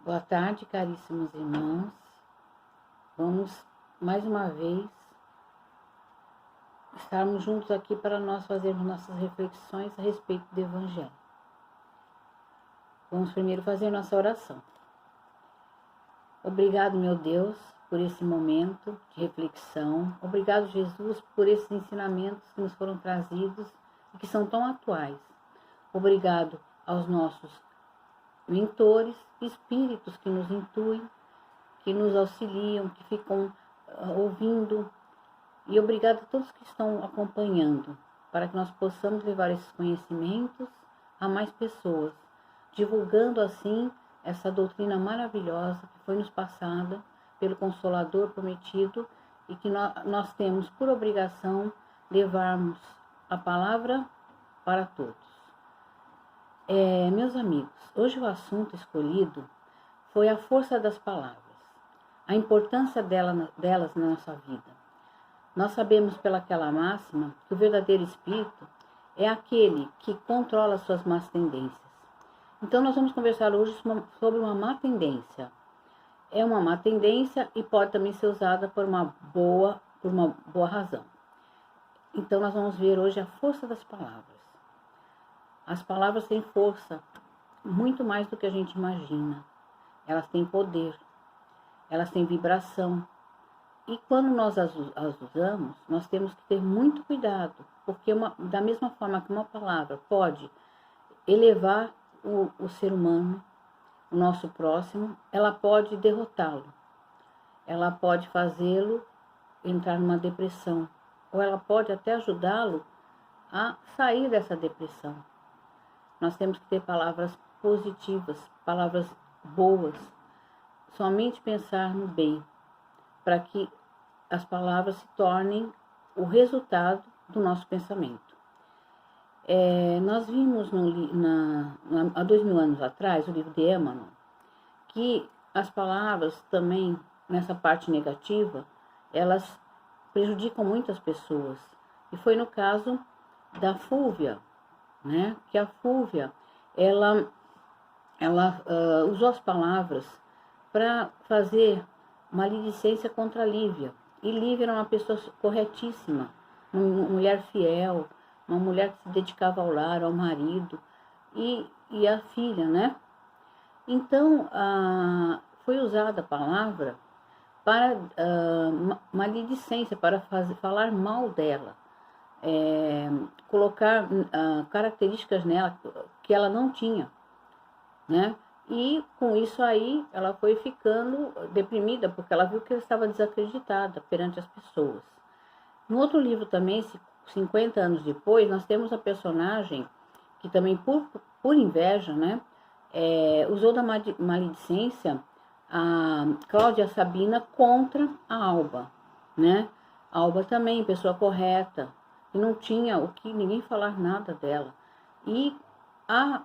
Boa tarde, caríssimos irmãos. Vamos mais uma vez estarmos juntos aqui para nós fazermos nossas reflexões a respeito do Evangelho. Vamos primeiro fazer nossa oração. Obrigado, meu Deus, por esse momento de reflexão. Obrigado, Jesus, por esses ensinamentos que nos foram trazidos e que são tão atuais. Obrigado aos nossos mentores, espíritos que nos intuem, que nos auxiliam, que ficam ouvindo. E obrigado a todos que estão acompanhando, para que nós possamos levar esses conhecimentos a mais pessoas, divulgando assim essa doutrina maravilhosa que foi nos passada pelo Consolador prometido e que nós temos por obrigação levarmos a palavra para todos. Meus amigos, hoje o assunto escolhido foi a força das palavras, a importância delas na nossa vida. Nós sabemos pelaquela máxima que o verdadeiro espírito é aquele que controla suas más tendências. Então nós vamos conversar hoje sobre uma má tendência. É uma má tendência e pode também ser usada por uma boa razão. Então nós vamos ver hoje a força das palavras. As palavras têm força, muito mais do que a gente imagina. Elas têm poder, elas têm vibração. E quando nós as usamos, nós temos que ter muito cuidado, porque da mesma forma que uma palavra pode elevar o ser humano, o nosso próximo, ela pode derrotá-lo. Ela pode fazê-lo entrar numa depressão, ou ela pode até ajudá-lo a sair dessa depressão. Nós temos que ter palavras positivas, palavras boas, somente pensar no bem, para que as palavras se tornem o resultado do nosso pensamento. Nós vimos há 2000 anos atrás, o livro de Emmanuel, que as palavras também, nessa parte negativa, elas prejudicam muitas pessoas. E foi no caso da Fúvia, né? Que a Fúvia, ela usou as palavras para fazer maledicência contra a Lívia. E Lívia era uma pessoa corretíssima, uma mulher fiel, uma mulher que se dedicava ao lar, ao marido e à filha, né? Então, foi usada a palavra para maledicência, para falar mal dela. Colocar características nela que ela não tinha, né? E com isso aí ela foi ficando deprimida, porque ela viu que ela estava desacreditada perante as pessoas. No outro livro também, 50 anos depois, nós temos a personagem que também por inveja, né, usou da maledicência a Cláudia Sabina contra a Alba, né? A Alba também, pessoa correta, e não tinha o que ninguém falar nada dela. E a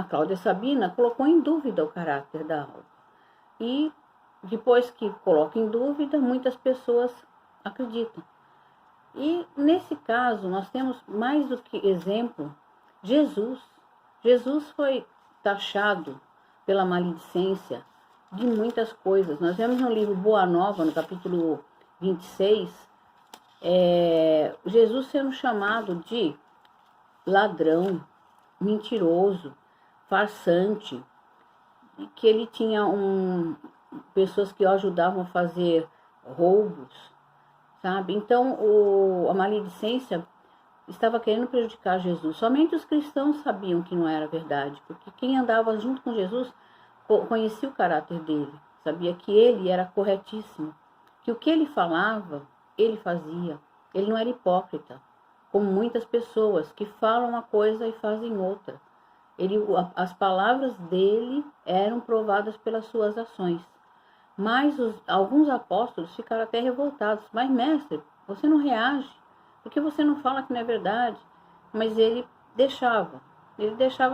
Cláudia Sabina colocou em dúvida o caráter da Alba. E depois que coloca em dúvida, muitas pessoas acreditam. E nesse caso, nós temos mais do que exemplo Jesus. Jesus foi taxado pela maledicência de muitas coisas. Nós vemos no livro Boa Nova, no capítulo 26, Jesus sendo chamado de ladrão, mentiroso, farsante, e que ele tinha pessoas que o ajudavam a fazer roubos, sabe? Então, a maledicência estava querendo prejudicar Jesus. Somente os cristãos sabiam que não era verdade, porque quem andava junto com Jesus conhecia o caráter dele, sabia que ele era corretíssimo, que o que ele falava, ele fazia. Ele não era hipócrita, como muitas pessoas que falam uma coisa e fazem outra. As palavras dele eram provadas pelas suas ações. Mas alguns apóstolos ficaram até revoltados. Mas, mestre, você não reage, porque você não fala que não é verdade. Mas ele deixava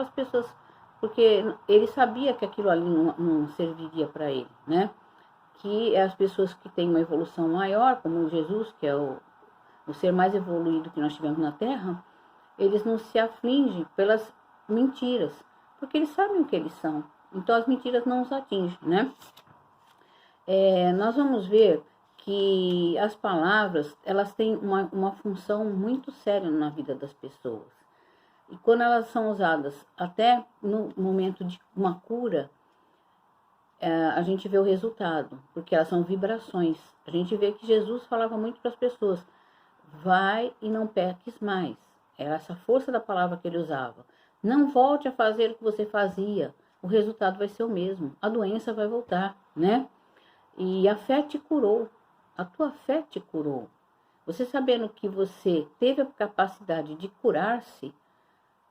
as pessoas, porque ele sabia que aquilo ali não serviria para ele, né? Que as pessoas que têm uma evolução maior, como Jesus, que é o ser mais evoluído que nós tivemos na Terra, eles não se afligem pelas mentiras, porque eles sabem o que eles são. Então as mentiras não nos atingem, né? Nós vamos ver que as palavras, elas têm uma função muito séria na vida das pessoas. E quando elas são usadas até no momento de uma cura, a gente vê o resultado, porque elas são vibrações. A gente vê que Jesus falava muito para as pessoas, vai e não peques mais. Era essa força da palavra que ele usava. Não volte a fazer o que você fazia, o resultado vai ser o mesmo, a doença vai voltar, né? E a fé te curou, a tua fé te curou. Você sabendo que você teve a capacidade de curar-se,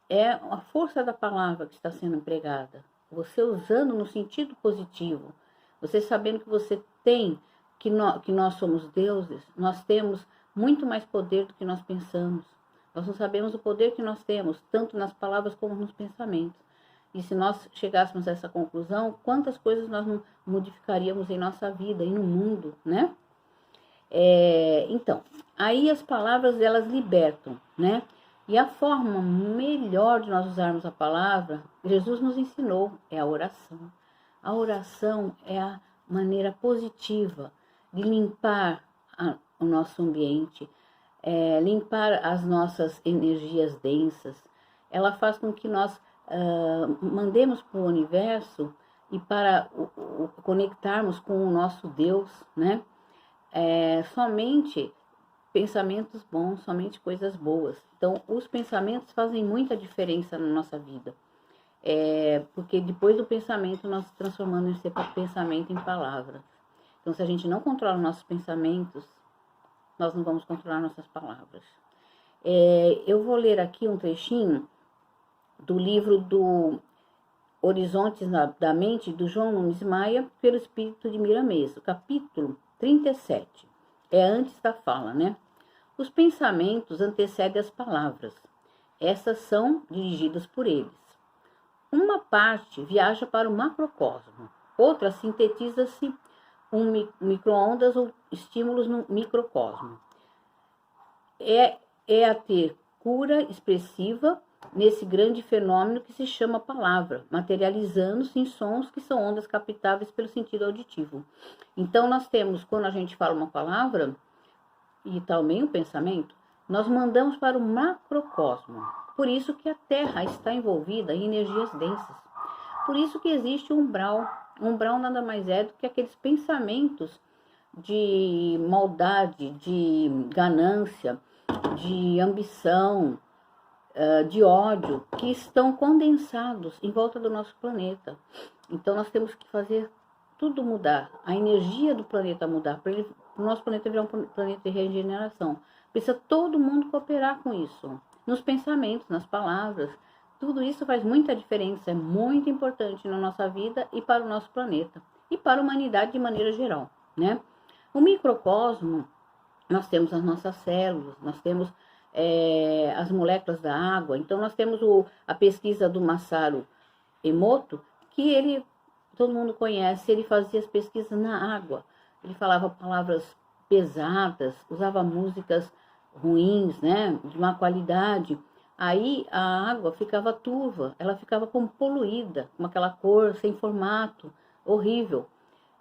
é a força da palavra que está sendo empregada. Você usando no sentido positivo. Você sabendo que você tem, que nós somos deuses, nós temos muito mais poder do que nós pensamos. Nós não sabemos o poder que nós temos, tanto nas palavras como nos pensamentos. E se nós chegássemos a essa conclusão, quantas coisas nós não modificaríamos em nossa vida e no mundo, né? Então, aí as palavras, elas libertam, né? E a forma melhor de nós usarmos a palavra, Jesus nos ensinou, é a oração. A oração é a maneira positiva de limpar o nosso ambiente, limpar as nossas energias densas. Ela faz com que nós mandemos para o universo e para conectarmos com o nosso Deus, né? Somente pensamentos bons, somente coisas boas. Então, os pensamentos fazem muita diferença na nossa vida. Porque depois do pensamento, nós transformamos esse pensamento em palavras. Então, se a gente não controla nossos pensamentos, nós não vamos controlar nossas palavras. Eu vou ler aqui um trechinho do livro do Horizontes da Mente, do João Nunes Maia, pelo Espírito de Miramês, o capítulo 37. Antes da fala, né? Os pensamentos antecedem as palavras. Essas são dirigidas por eles. Uma parte viaja para o macrocosmo, outra sintetiza-se micro-ondas ou estímulos no microcosmo. A ter cura expressiva nesse grande fenômeno que se chama palavra, materializando-se em sons que são ondas captáveis pelo sentido auditivo. Então, nós temos, quando a gente fala uma palavra, e também o pensamento, nós mandamos para o macrocosmo. Por isso que a Terra está envolvida em energias densas. Por isso que existe um umbral. O umbral nada mais é do que aqueles pensamentos de maldade, de ganância, de ambição, de ódio, que estão condensados em volta do nosso planeta. Então nós temos que fazer tudo mudar, a energia do planeta mudar, para o nosso planeta virar um planeta de regeneração. Precisa todo mundo cooperar com isso, nos pensamentos, nas palavras. Tudo isso faz muita diferença, é muito importante na nossa vida e para o nosso planeta, e para a humanidade de maneira geral, né? O microcosmo, nós temos as nossas células, nós temos as moléculas da água. Então, nós temos a pesquisa do Masaru Emoto, que todo mundo conhece, ele fazia as pesquisas na água. Ele falava palavras pesadas, usava músicas ruins, né, de má qualidade. Aí a água ficava turva, ela ficava como poluída, com aquela cor sem formato, horrível.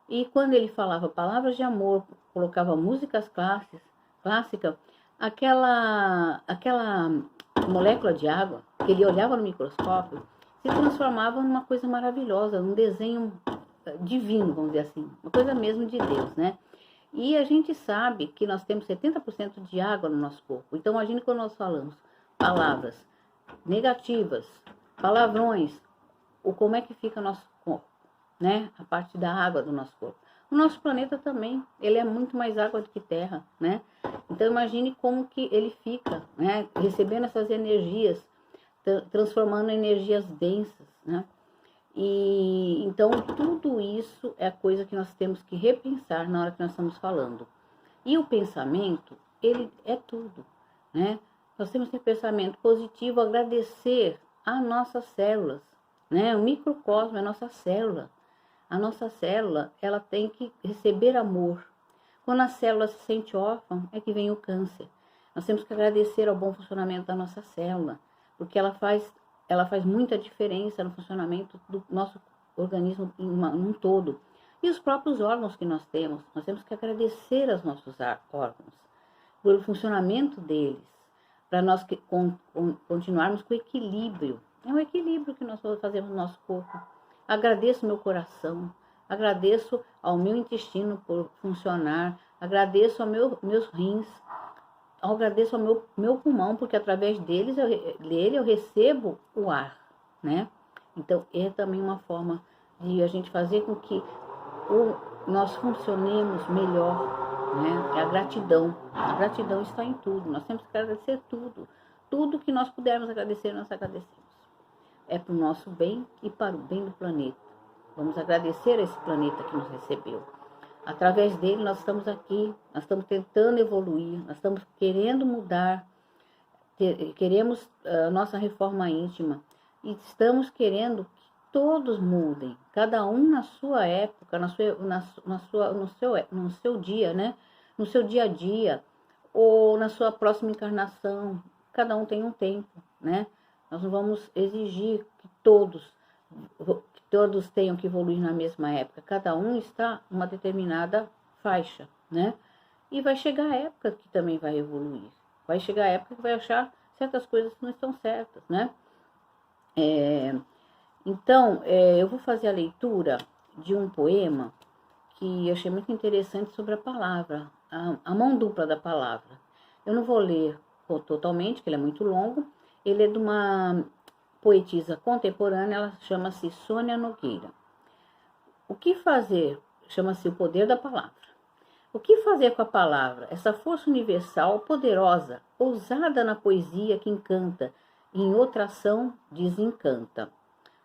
E quando ele falava palavras de amor, colocava músicas clássicas, aquela molécula de água, que ele olhava no microscópio, se transformava numa coisa maravilhosa, num desenho divino, vamos dizer assim, uma coisa mesmo de Deus, né? E a gente sabe que nós temos 70% de água no nosso corpo. Então, imagine quando nós falamos palavras negativas, palavrões, como é que fica nosso corpo, né? A parte da água do nosso corpo. O nosso planeta também, ele é muito mais água do que terra, né? Então, imagine como que ele fica, né? Recebendo essas energias, transformando em energias densas, né? E então, tudo isso é a coisa que nós temos que repensar na hora que nós estamos falando. E o pensamento, ele é tudo, né? Nós temos que ter pensamento positivo, agradecer às nossas células, né? O microcosmo é a nossa célula. A nossa célula, ela tem que receber amor. Quando a célula se sente órfã, é que vem o câncer. Nós temos que agradecer ao bom funcionamento da nossa célula, porque ela faz muita diferença no funcionamento do nosso organismo num todo. E os próprios órgãos que nós temos que agradecer aos nossos órgãos, pelo funcionamento deles, para nós continuarmos com o equilíbrio. É um equilíbrio que nós fazemos no nosso corpo. Agradeço meu coração, agradeço ao meu intestino por funcionar, agradeço aos meus rins, agradeço ao meu pulmão, porque através dele eu recebo o ar, né? Então, é também uma forma de a gente fazer com que nós funcionemos melhor, né? É a gratidão. A gratidão está em tudo. Nós temos que agradecer tudo. Tudo que nós pudermos agradecer, nós agradecemos. É para o nosso bem e para o bem do planeta. Vamos agradecer a esse planeta que nos recebeu. Através dele nós estamos aqui, nós estamos tentando evoluir, nós estamos querendo mudar, queremos a nossa reforma íntima e estamos querendo que todos mudem, cada um na sua época, no seu dia, né? No seu dia a dia ou na sua próxima encarnação. Cada um tem um tempo, né? Nós não vamos exigir que todos tenham que evoluir na mesma época. Cada um está em uma determinada faixa, né? E vai chegar a época que também vai evoluir. Vai chegar a época que vai achar certas coisas que não estão certas, né? Então, eu vou fazer a leitura de um poema que eu achei muito interessante sobre a palavra, a mão dupla da palavra. Eu não vou ler totalmente, porque ele é muito longo. Ele é de uma poetisa contemporânea, ela chama-se Sônia Nogueira. O que fazer? Chama-se O Poder da Palavra. O que fazer com a palavra? Essa força universal, poderosa, ousada na poesia que encanta, e em outra ação desencanta.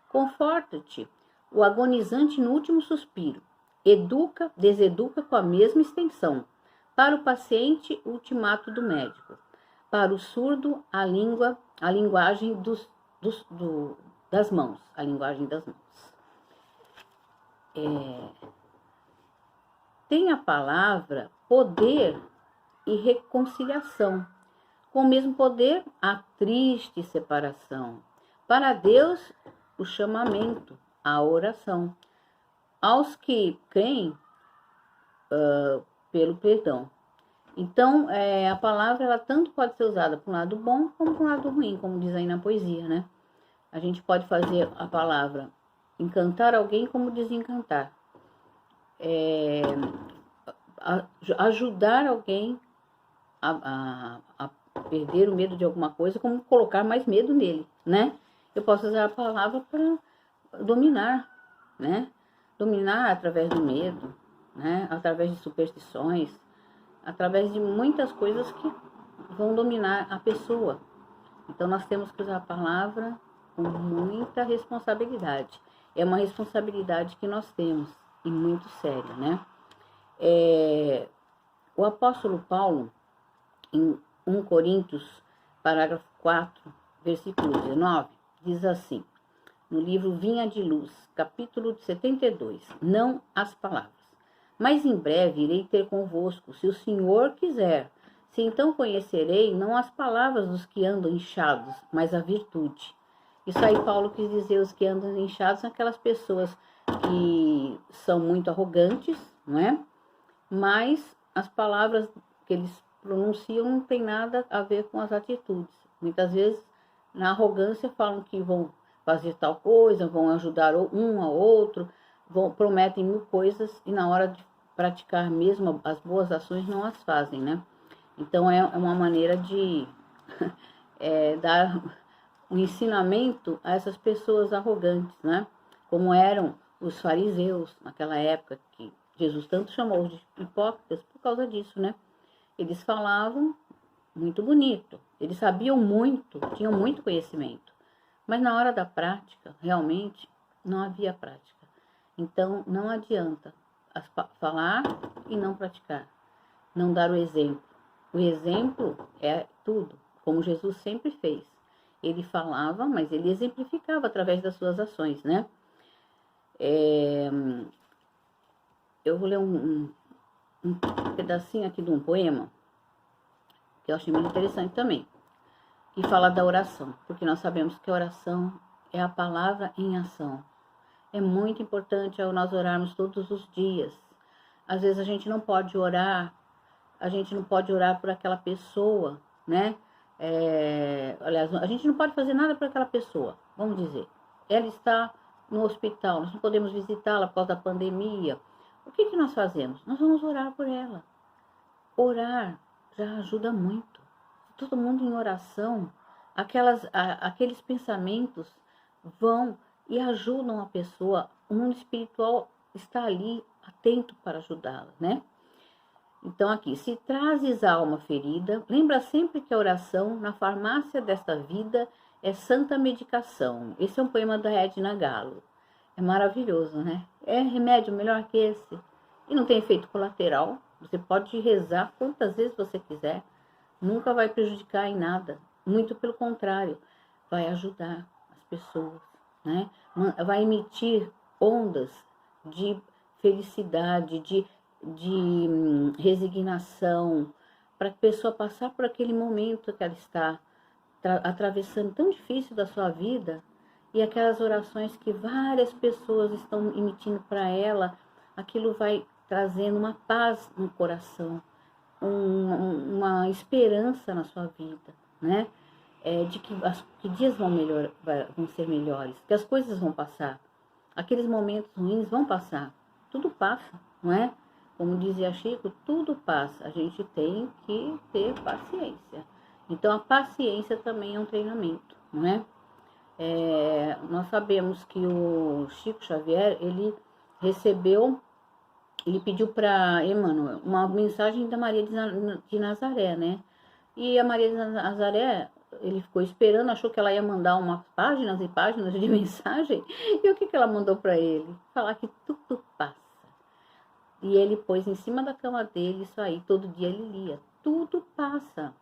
Conforta-te, o agonizante no último suspiro. Educa, deseduca com a mesma extensão. Para o paciente, o ultimato do médico. Para o surdo, a linguagem das mãos. A linguagem das mãos. Tem a palavra poder e reconciliação. Com o mesmo poder, a triste separação. Para Deus, o chamamento, a oração. Aos que creem, pelo perdão. Então, a palavra, ela tanto pode ser usada para um lado bom, como para um lado ruim, como diz aí na poesia, né? A gente pode fazer a palavra encantar alguém como desencantar. Ajudar alguém a perder o medo de alguma coisa, como colocar mais medo nele, né? Eu posso usar a palavra para dominar, né? Dominar através do medo, né? Através de superstições, através de muitas coisas que vão dominar a pessoa. Então, nós temos que usar a palavra com muita responsabilidade. É uma responsabilidade que nós temos, e muito séria, né? O apóstolo Paulo, em 1 Coríntios, parágrafo 4, versículo 19, diz assim, no livro Vinha de Luz, capítulo 72, não as palavras. Mas em breve irei ter convosco, se o Senhor quiser. Se então conhecerei, não as palavras dos que andam inchados, mas a virtude. Isso aí Paulo quis dizer, os que andam inchados são aquelas pessoas que são muito arrogantes, não é? Mas as palavras que eles pronunciam não tem nada a ver com as atitudes. Muitas vezes, na arrogância, falam que vão fazer tal coisa, vão ajudar um ao outro, prometem mil coisas e na hora de praticar mesmo as boas ações não as fazem, né? Então, é uma maneira de dar um ensinamento a essas pessoas arrogantes, né? Como eram os fariseus naquela época, que Jesus tanto chamou de hipócritas por causa disso, né? Eles falavam muito bonito, eles sabiam muito, tinham muito conhecimento, mas na hora da prática, realmente, não havia prática. Então, não adianta falar e não praticar, não dar o exemplo. O exemplo é tudo, como Jesus sempre fez. Ele falava, mas ele exemplificava através das suas ações, né? Eu vou ler um pedacinho aqui de um poema, que eu achei muito interessante também, que fala da oração, porque nós sabemos que a oração é a palavra em ação. É muito importante nós orarmos todos os dias. Às vezes a gente não pode orar por aquela pessoa, né? Aliás, a gente não pode fazer nada por aquela pessoa, vamos dizer. Ela está no hospital, nós não podemos visitá-la por causa da pandemia. O que nós fazemos? Nós vamos orar por ela. Orar já ajuda muito. Todo mundo em oração, aqueles pensamentos vão e ajudam a pessoa. O mundo espiritual está ali, atento para ajudá-la, né? Então aqui, se trazes alma ferida, lembra sempre que a oração na farmácia desta vida é santa medicação. Esse é um poema da Edna Gallo. É maravilhoso, né? É remédio melhor que esse. E não tem efeito colateral. Você pode rezar quantas vezes você quiser. Nunca vai prejudicar em nada. Muito pelo contrário, vai ajudar as pessoas, né? Vai emitir ondas de felicidade, de resignação, para a pessoa passar por aquele momento que ela está atravessando tão difícil da sua vida, e aquelas orações que várias pessoas estão emitindo para ela, aquilo vai trazendo uma paz no coração, uma esperança na sua vida, né? De que dias vão ser melhores, que as coisas vão passar, aqueles momentos ruins vão passar, tudo passa, não é? Como dizia Chico, tudo passa, a gente tem que ter paciência. Então a paciência também é um treinamento, não é? Nós sabemos que o Chico Xavier, ele pediu para Emmanuel uma mensagem da Maria de Nazaré, né? E a Maria de Nazaré, ele ficou esperando, achou que ela ia mandar umas páginas e páginas de mensagem. E o que ela mandou para ele? Falar que tudo passa. E ele pôs em cima da cama dele isso aí, todo dia ele lia. Tudo passa.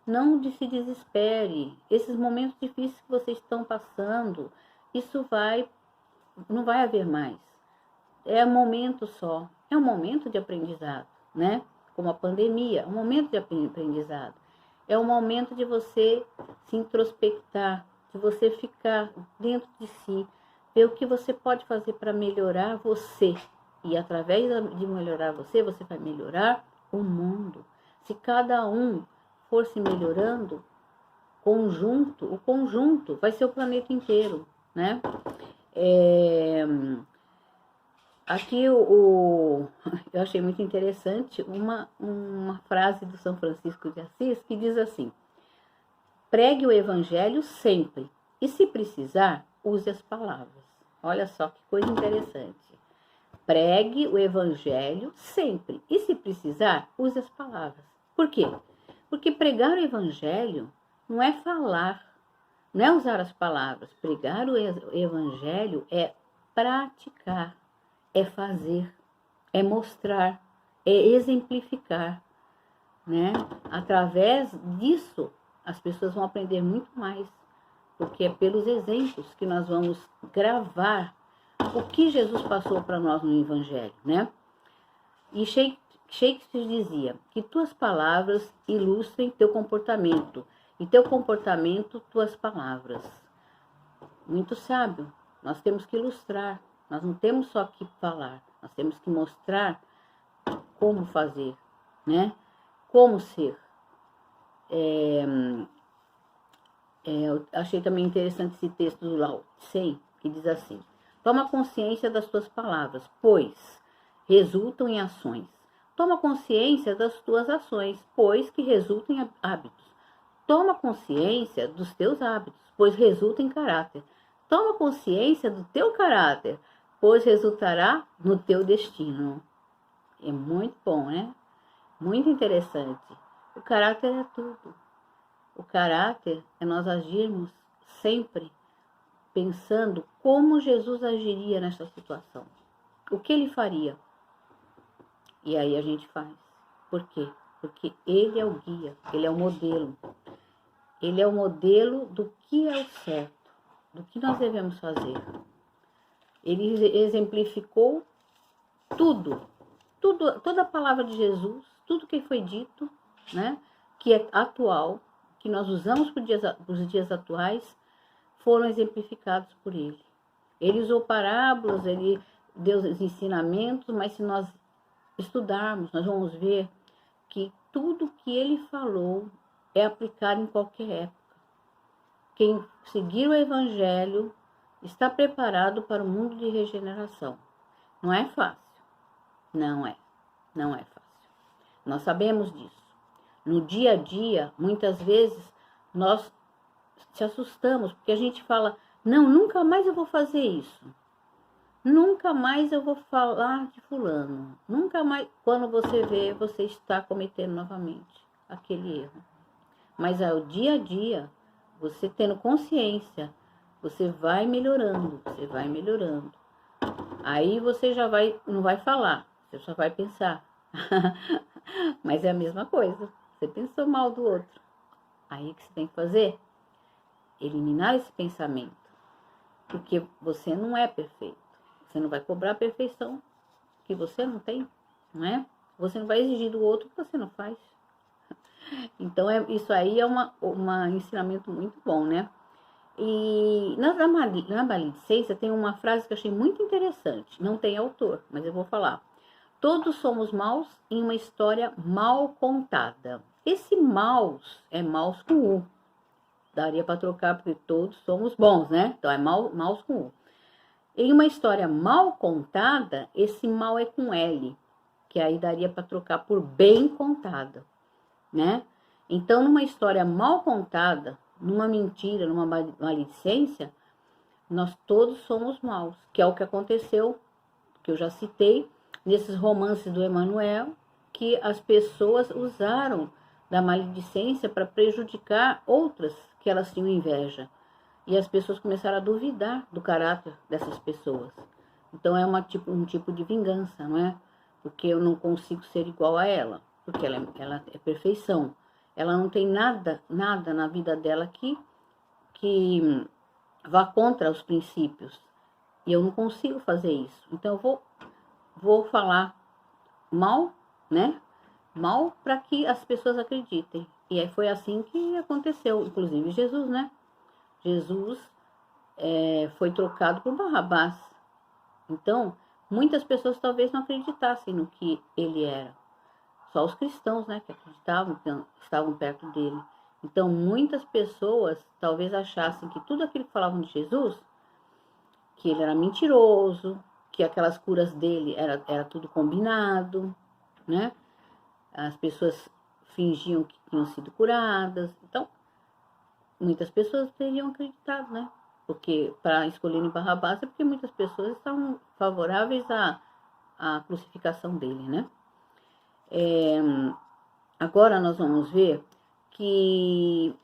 Não se desespere. Esses momentos difíceis que vocês estão passando, não vai haver mais. É um momento só. É um momento de aprendizado, né? Como a pandemia, é um momento de aprendizado. É um momento de você se introspectar, de você ficar dentro de si, ver o que você pode fazer para melhorar você. E através de melhorar você, você vai melhorar o mundo. Se cada um for se melhorando, o conjunto vai ser o planeta inteiro, né? Aqui eu achei muito interessante uma frase do São Francisco de Assis que diz assim: pregue o evangelho sempre e, se precisar, use as palavras. Olha só que coisa interessante. Pregue o evangelho sempre e, se precisar, use as palavras. Por quê? Porque pregar o evangelho não é falar, não é usar as palavras. Pregar o evangelho é praticar, é fazer, é mostrar, é exemplificar, né? Através disso, as pessoas vão aprender muito mais, porque é pelos exemplos que nós vamos gravar o que Jesus passou para nós no Evangelho, né? E Shakespeare dizia que tuas palavras ilustrem teu comportamento, e teu comportamento, tuas palavras. Muito sábio. Nós temos que ilustrar. Nós não temos só que falar. Nós temos que mostrar como fazer, né? Como ser. Eu achei também interessante esse texto do Lao Tse, que diz assim: toma consciência das tuas palavras, pois resultam em ações. Toma consciência das tuas ações, pois que resultam em hábitos. Toma consciência dos teus hábitos, pois resulta em caráter. Toma consciência do teu caráter, pois resultará no teu destino. É muito bom, né? Muito interessante. O caráter é tudo. O caráter é nós agirmos sempre pensando como Jesus agiria nessa situação. O que ele faria? E aí a gente faz. Por quê? Porque ele é o guia, ele é o modelo. Ele é o modelo do que é o certo, do que nós devemos fazer. Ele exemplificou tudo, toda a palavra de Jesus, tudo que foi dito, né, que é atual, que nós usamos para os dias atuais, foram exemplificados por ele. Ele usou parábolas, ele deu os ensinamentos, mas se nós estudarmos, nós vamos ver que tudo que ele falou é aplicado em qualquer época. Quem seguir o Evangelho está preparado para o mundo de regeneração. Não é fácil. Não é fácil. Nós sabemos disso. No dia a dia, muitas vezes, nós se assustamos, porque a gente fala, não, nunca mais eu vou fazer isso. Nunca mais eu vou falar de fulano. Nunca mais. Quando você vê, você está cometendo novamente aquele erro. Mas ao dia a dia, você tendo consciência, você vai melhorando, Aí você já não vai falar, você só vai pensar. Mas é a mesma coisa. Você pensou mal do outro. Aí o que você tem que fazer? Eliminar esse pensamento. Porque você não é perfeito. Você não vai cobrar a perfeição que você não tem, não é? Você não vai exigir do outro o que você não faz. Então, isso aí é um ensinamento muito bom, né? E na maledicência tem uma frase que eu achei muito interessante. Não tem autor, mas eu vou falar. Todos somos maus em uma história mal contada. Esse maus é maus com U. Daria para trocar porque todos somos bons, né? Então é maus com U. Em uma história mal contada, esse mal é com L, que aí daria para trocar por bem contada, né? Então, numa história mal contada, numa mentira, numa maledicência, nós todos somos maus, que é o que aconteceu, que eu já citei, nesses romances do Emmanuel, que as pessoas usaram da maledicência para prejudicar outras que elas tinham inveja. E as pessoas começaram a duvidar do caráter dessas pessoas. Então é um tipo de vingança, não é? Porque eu não consigo ser igual a ela, porque ela é perfeição. Ela não tem nada na vida dela que vá contra os princípios. E eu não consigo fazer isso. Então eu vou falar mal, né? Mal para que as pessoas acreditem. E aí foi assim que aconteceu, inclusive Jesus, né? Jesus foi trocado por Barrabás. Então, muitas pessoas talvez não acreditassem no que ele era. Só os cristãos, né, que acreditavam, que estavam perto dele. Então, muitas pessoas talvez achassem que tudo aquilo que falavam de Jesus, que ele era mentiroso, que aquelas curas dele era tudo combinado, né? As pessoas fingiam que tinham sido curadas. Então, muitas pessoas teriam acreditado, né? Porque para escolherem Barrabás é porque muitas pessoas estavam favoráveis à crucificação dele, né? Agora nós vamos ver que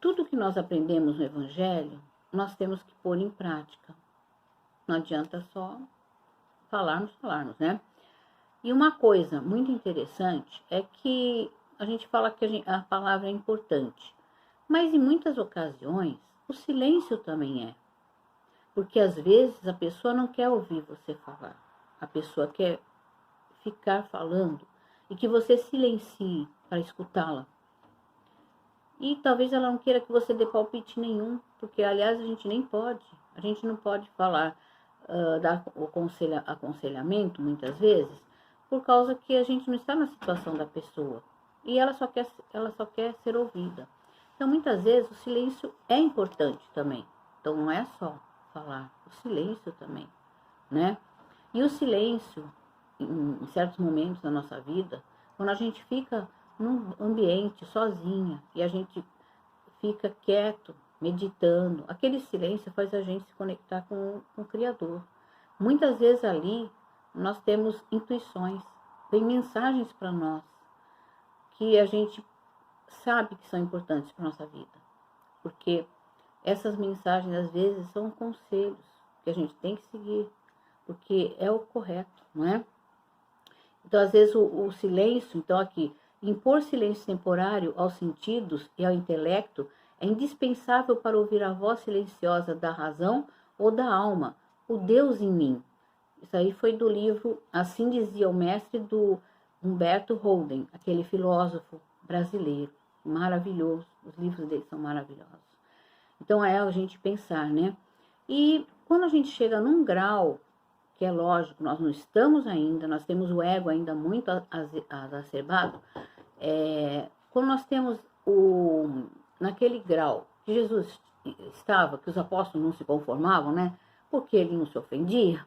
tudo que nós aprendemos no Evangelho, nós temos que pôr em prática. Não adianta só falarmos, né? E uma coisa muito interessante é que a gente fala que a palavra é importante, mas em muitas ocasiões o silêncio também é. Porque às vezes a pessoa não quer ouvir você falar, a pessoa quer ficar falando e que você silencie para escutá-la. E talvez ela não queira que você dê palpite nenhum, porque aliás a gente não pode falar, dar aconselhamento muitas vezes, por causa que a gente não está na situação da pessoa e ela só quer ser ouvida. Então muitas vezes o silêncio é importante também. Então não é só falar, o silêncio também, né? E o silêncio, em certos momentos da nossa vida, quando a gente fica num ambiente sozinha e a gente fica quieto, meditando, aquele silêncio faz a gente se conectar com o Criador. Muitas vezes ali nós temos intuições, vem mensagens para nós que a gente sabe que são importantes para nossa vida, porque essas mensagens às vezes são conselhos que a gente tem que seguir, porque é o correto, não é? Então, às vezes, o silêncio, então aqui, impor silêncio temporário aos sentidos e ao intelecto é indispensável para ouvir a voz silenciosa da razão ou da alma, o Deus em mim. Isso aí foi do livro Assim Dizia o Mestre, do Humberto Holden, aquele filósofo brasileiro, maravilhoso, os livros dele são maravilhosos. Então, é a gente pensar, né? E quando a gente chega num grau, que é lógico, nós não estamos ainda, nós temos o ego ainda muito exacerbado, quando nós temos naquele grau que Jesus estava, que os apóstolos não se conformavam, né? Porque ele não se ofendia.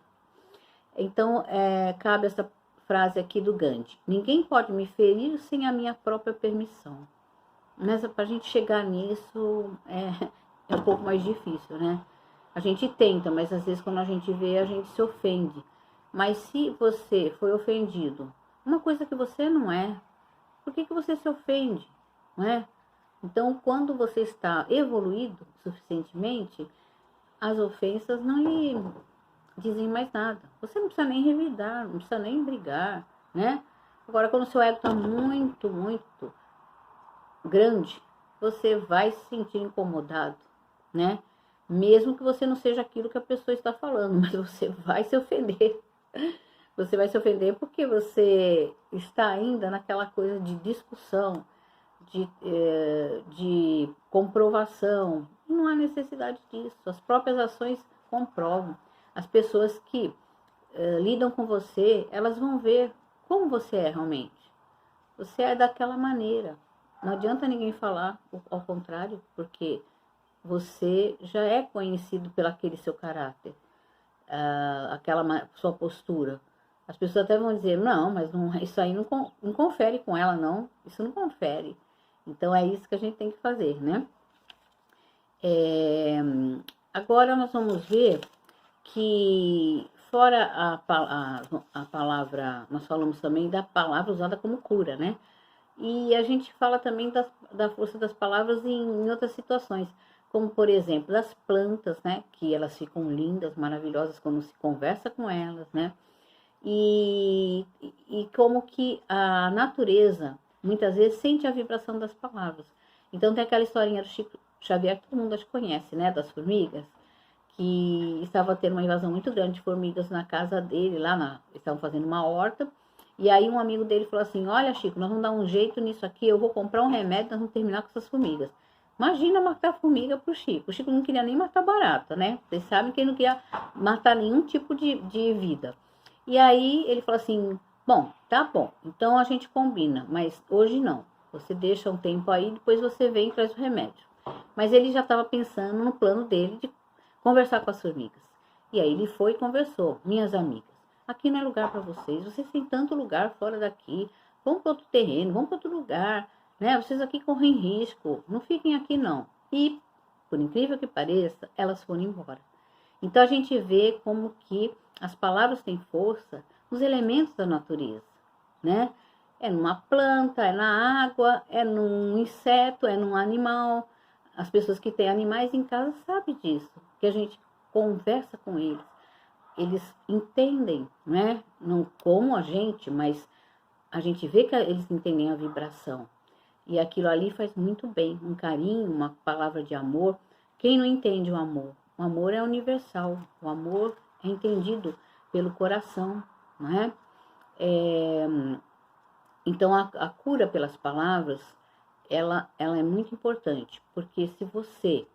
Então, cabe essa frase aqui do Gandhi: ninguém pode me ferir sem a minha própria permissão. Mas para a gente chegar nisso é um pouco mais difícil, né? A gente tenta, mas às vezes quando a gente vê, a gente se ofende. Mas se você foi ofendido, uma coisa que você não é, por que você se ofende, não é? Então, quando você está evoluído suficientemente, as ofensas não lhe dizem mais nada. Você não precisa nem revidar, não precisa nem brigar, né? Agora, quando o seu ego está muito, muito grande, você vai se sentir incomodado, né? Mesmo que você não seja aquilo que a pessoa está falando, mas você vai se ofender. Você vai se ofender porque você está ainda naquela coisa de discussão, de comprovação. Não há necessidade disso. As próprias ações comprovam. As pessoas que lidam com você, elas vão ver como você é realmente. Você é daquela maneira. Não adianta ninguém falar ao contrário, porque você já é conhecido pelo aquele seu caráter, aquela sua postura. As pessoas até vão dizer, não, mas isso aí não confere com ela, não. Isso não confere. Então, é isso que a gente tem que fazer, né? Agora, nós vamos ver que, fora a palavra, nós falamos também da palavra usada como cura, né? E a gente fala também da força das palavras em outras situações, como, por exemplo, das plantas, né? Que elas ficam lindas, maravilhosas quando se conversa com elas, né? E como que a natureza, muitas vezes, sente a vibração das palavras. Então, tem aquela historinha do Chico Xavier, que todo mundo acho que conhece, né? Das formigas, que estava tendo uma invasão muito grande de formigas na casa dele, estavam fazendo uma horta. E aí um amigo dele falou assim, olha, Chico, nós vamos dar um jeito nisso aqui, eu vou comprar um remédio, nós vamos terminar com essas formigas. Imagina matar formiga pro Chico. O Chico não queria nem matar barata, né? Vocês sabem que ele não queria matar nenhum tipo de vida. E aí ele falou assim, bom, tá bom, então a gente combina, mas hoje não. Você deixa um tempo aí, depois você vem e traz o remédio. Mas ele já estava pensando no plano dele de conversar com as formigas. E aí ele foi e conversou, minhas amigas. Aqui não é lugar para vocês têm tanto lugar fora daqui, vão para outro terreno, vão para outro lugar, né? Vocês aqui correm risco, não fiquem aqui não. E, por incrível que pareça, elas foram embora. Então a gente vê como que as palavras têm força nos elementos da natureza, né? É numa planta, é na água, é num inseto, é num animal. As pessoas que têm animais em casa sabem disso, que a gente conversa com eles. Eles entendem, né? Não como a gente, mas a gente vê que eles entendem a vibração. E aquilo ali faz muito bem, um carinho, uma palavra de amor. Quem não entende o amor? O amor é universal, o amor é entendido pelo coração, não é? Então, a cura pelas palavras, ela é muito importante, porque se você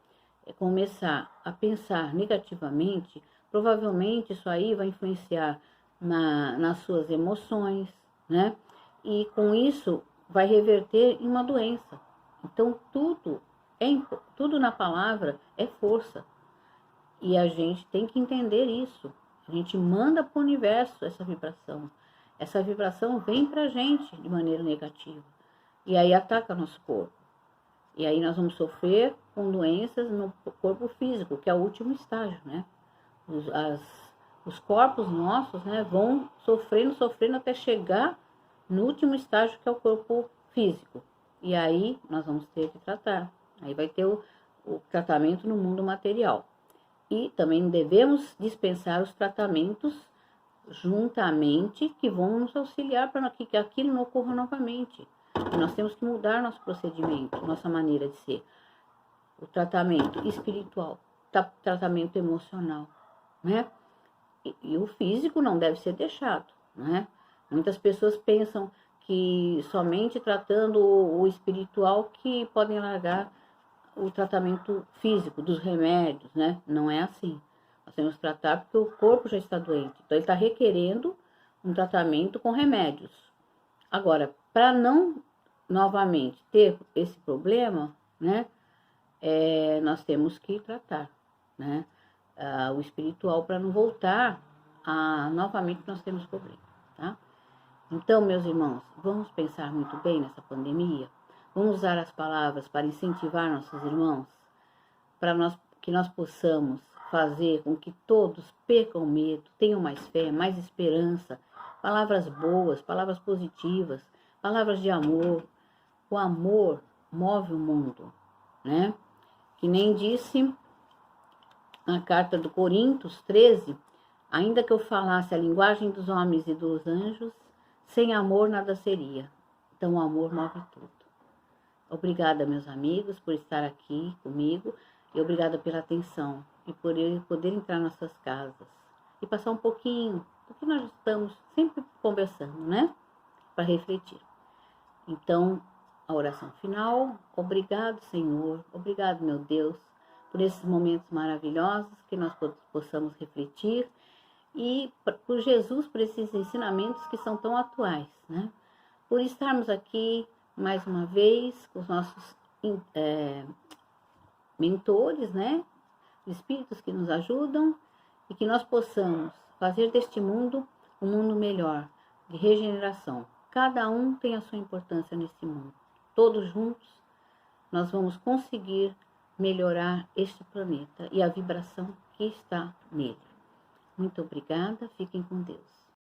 começar a pensar negativamente, provavelmente isso aí vai influenciar nas suas emoções, né? E com isso vai reverter em uma doença. Então, tudo na palavra é força. E a gente tem que entender isso. A gente manda para o universo essa vibração. Essa vibração vem para a gente de maneira negativa. E aí ataca nosso corpo. E aí nós vamos sofrer com doenças no corpo físico, que é o último estágio, né? Os corpos nossos, né, vão sofrendo até chegar no último estágio, que é o corpo físico. E aí nós vamos ter que tratar. Aí vai ter o tratamento no mundo material. E também devemos dispensar os tratamentos juntamente, que vão nos auxiliar para que aquilo não ocorra novamente. E nós temos que mudar nosso procedimento, nossa maneira de ser. O tratamento espiritual, tratamento emocional, né? E o físico não deve ser deixado, né? Muitas pessoas pensam que somente tratando o espiritual que podem largar o tratamento físico, dos remédios, né? Não é assim. Nós temos que tratar porque o corpo já está doente. Então, ele está requerendo um tratamento com remédios. Agora, para não novamente ter esse problema, né, nós temos que tratar, né, o espiritual para não voltar a novamente nós temos problema, tá? Então, meus irmãos, vamos pensar muito bem nessa pandemia. Vamos usar as palavras para incentivar nossos irmãos, para que nós possamos fazer com que todos percam medo, tenham mais fé, mais esperança, palavras boas, palavras positivas, palavras de amor. O amor move o mundo, né? Que nem disse na carta do Coríntios 13, ainda que eu falasse a linguagem dos homens e dos anjos, sem amor nada seria. Então o amor move tudo. Obrigada, meus amigos, por estar aqui comigo e obrigada pela atenção e por eu poder entrar nas suas casas e passar um pouquinho, porque nós estamos sempre conversando, né? Para refletir. Então, a oração final. Obrigado, Senhor. Obrigado, meu Deus, por esses momentos maravilhosos que nós possamos refletir e por Jesus, por esses ensinamentos que são tão atuais, né? Por estarmos aqui mais uma vez com os nossos mentores, né? Espíritos que nos ajudam e que nós possamos fazer deste mundo um mundo melhor, de regeneração. Cada um tem a sua importância nesse mundo. Todos juntos nós vamos conseguir melhorar este planeta e a vibração que está nele. Muito obrigada, fiquem com Deus.